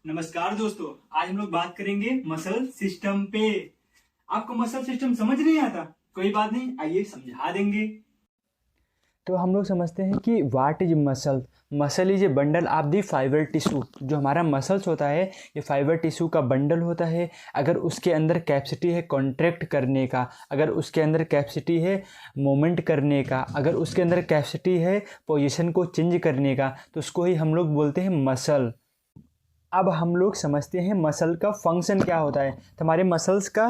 नमस्कार दोस्तों, आज हम लोग बात करेंगे मसल सिस्टम पे। आपको मसल सिस्टम समझ नहीं आता? कोई बात नहीं, आइए समझा देंगे। तो हम लोग समझते हैं कि what is muscle. Muscle is a bundle of the fibre tissue. जो हमारा मसल्स होता है ये फाइबर टिश्यू का बंडल होता है। अगर उसके अंदर कैपेसिटी है कॉन्ट्रैक्ट करने का, अगर उसके अंदर कैपेसिटी है मूवमेंट करने का, अगर उसके अंदर कैपेसिटी है पोजीशन को चेंज करने का, तो उसको ही हम लोग बोलते हैं मसल। अब हम लोग समझते हैं मसल का फंक्शन क्या होता है। तो हमारे मसल्स का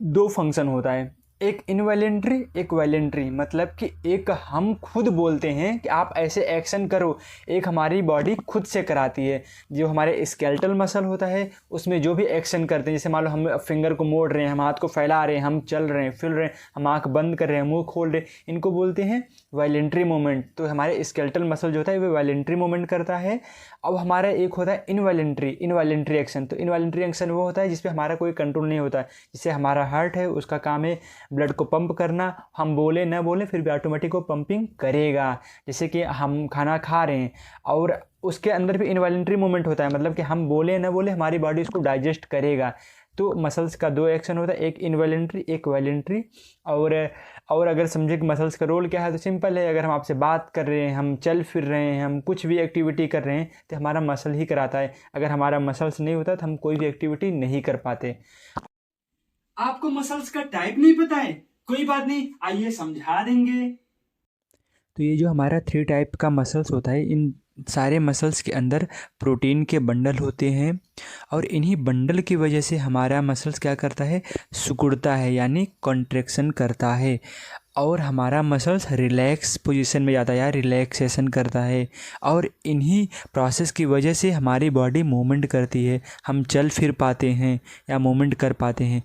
दो फंक्शन होता है, एक इनवॉलेंट्री एक वॉलेंट्री। मतलब कि एक हम खुद बोलते हैं कि आप ऐसे एक्शन करो, एक हमारी बॉडी खुद से कराती है। जो हमारे स्केलेटल मसल होता है उसमें जो भी एक्शन करते हैं, जैसे मान लो हम फिंगर को मोड़ रहे हैं, हम हाथ को फैला रहे हैं, हम चल रहे हैं, फिर रहे हैं, हम आँख बंद कर रहे हैं, मुंह खोल रहे हैं, इनको बोलते हैं वॉलेंट्री मूवमेंट। तो हमारे स्केलेटल मसल जो होता है वो वॉलेंट्री मूवमेंट करता है। अब हमारा एक होता है इनवॉलेंट्री एक्शन। तो इनवॉलेंट्री एक्शन वो होता है जिस पे हमारा कोई कंट्रोल नहीं होता है। जैसे हमारा हार्ट है, उसका काम है ब्लड को पंप करना, हम बोले न बोले फिर भी ऑटोमेटिक वो पंपिंग करेगा। जैसे कि हम खाना खा रहे हैं और उसके अंदर भी इनवॉलेंट्री मूवमेंट होता है, मतलब कि हम बोले न बोले हमारी बॉडी उसको डाइजेस्ट करेगा। तो मसल्स का दो एक्शन होता है, एक इनवॉलेंट्री एक वॉलेंट्री। और अगर समझे कि मसल्स का रोल क्या है तो सिंपल है। अगर हम आपसे बात कर रहे हैं, हम चल फिर रहे हैं, हम कुछ भी एक्टिविटी कर रहे हैं तो हमारा मसल ही कराता है। अगर हमारा मसल्स नहीं होता तो हम कोई भी एक्टिविटी नहीं कर पाते। आपको मसल्स का टाइप नहीं पता है? कोई बात नहीं, आइए समझा देंगे। तो ये जो हमारा 3 टाइप का मसल्स होता है, इन सारे मसल्स के अंदर प्रोटीन के बंडल होते हैं और इन्हीं बंडल की वजह से हमारा मसल्स क्या करता है, सिकुड़ता है यानी कॉन्ट्रैक्शन करता है। और हमारा मसल्स रिलैक्स पोजीशन में जाता है या रिलैक्सेशन करता है। और इन्हीं प्रोसेस की वजह से हमारी बॉडी मूवमेंट करती है, हम चल फिर पाते हैं या मूवमेंट कर पाते हैं।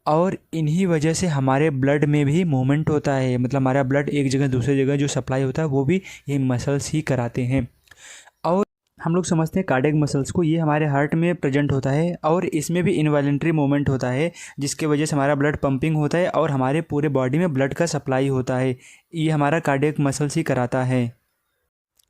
और इन्हीं वजह से हमारे ब्लड में भी मूवमेंट होता है, मतलब हमारा ब्लड एक जगह दूसरी जगह जो सप्लाई होता है वो भी ये मसल्स ही कराते हैं। और हम लोग समझते हैं कार्डियक मसल्स को, ये हमारे हार्ट में प्रेजेंट होता है और इसमें भी इनवॉलेंट्री मूवमेंट होता है जिसके वजह से हमारा ब्लड पंपिंग होता है और हमारे पूरे बॉडी में ब्लड का सप्लाई होता है। ये हमारा कार्डियक मसल्स ही कराता है।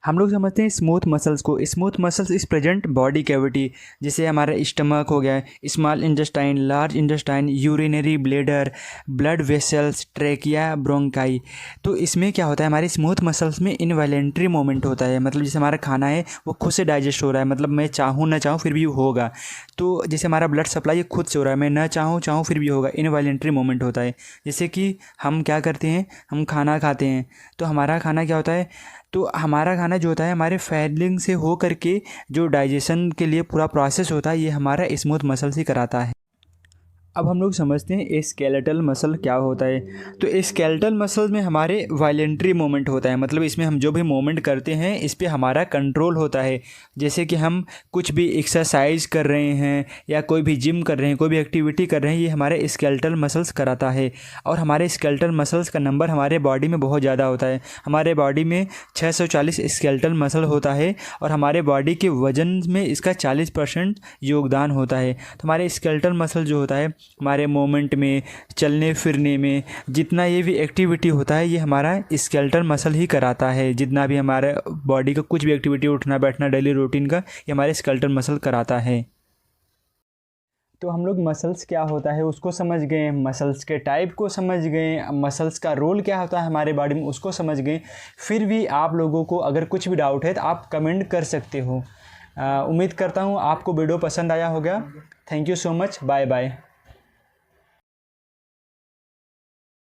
हम लोग समझते हैं स्मूथ मसल्स को। स्मूथ मसल्स इस प्रेजेंट बॉडी कैविटी, जैसे हमारा स्टमक हो गया, small intestine, large intestine, urinary bladder, blood vessels, trachea, bronchi. तो इसमें क्या होता है, हमारे स्मूथ मसल्स में इनवॉलेंट्री मूवमेंट होता है। मतलब जैसे हमारा खाना है वो खुद से डाइजेस्ट हो रहा है, मतलब मैं चाहूँ ना चाहूँ फिर भी होगा। तो जैसे हमारा ब्लड सप्लाई खुद से हो रहा है, मैं ना चाहूँ चाहूँ फिर भी होगा, इनवॉलेंट्री मूवमेंट होता है। जैसे कि हम क्या करते हैं, हम खाना खाते हैं तो हमारा खाना क्या होता है, तो हमारा खाना जो होता है हमारे फैलिंग से हो करके जो डाइजेशन के लिए पूरा प्रोसेस होता है ये हमारा स्मूथ मसल से कराता है। अब हम लोग समझते हैं स्केलेटल मसल क्या होता है। तो स्केलेटल मसल में हमारे वॉलेंट्री मूवमेंट होता है, मतलब इसमें हम जो भी मूवमेंट करते हैं इस पे हमारा कंट्रोल होता है। जैसे कि हम कुछ भी एक्सरसाइज कर रहे हैं या कोई भी जिम कर रहे हैं, कोई भी एक्टिविटी कर रहे हैं, ये हमारे स्केलेटल मसल्स कराता है। और हमारे स्केलेटल मसल्स का नंबर हमारे बॉडी में बहुत ज़्यादा होता है। हमारे बॉडी में 640 स्केलेटल मसल होता है और हमारे बॉडी के वजन में इसका 40% योगदान होता है। तो हमारे स्केलेटल मसल जो होता है हमारे मोमेंट में, चलने फिरने में, जितना ये भी एक्टिविटी होता है ये हमारा स्केलेटल मसल ही कराता है। जितना भी हमारे बॉडी का कुछ भी एक्टिविटी, उठना बैठना डेली रूटीन का, ये हमारे स्केलेटल मसल कराता है। तो हम लोग मसल्स क्या होता है उसको समझ गए, मसल्स के टाइप को समझ गए, मसल्स का रोल क्या होता है हमारे बॉडी में उसको समझ गए। फिर भी आप लोगों को अगर कुछ भी डाउट है तो आप कमेंट कर सकते हो। उम्मीद करता हूँ आपको वीडियो पसंद आया होगा। Thank you so much, bye bye.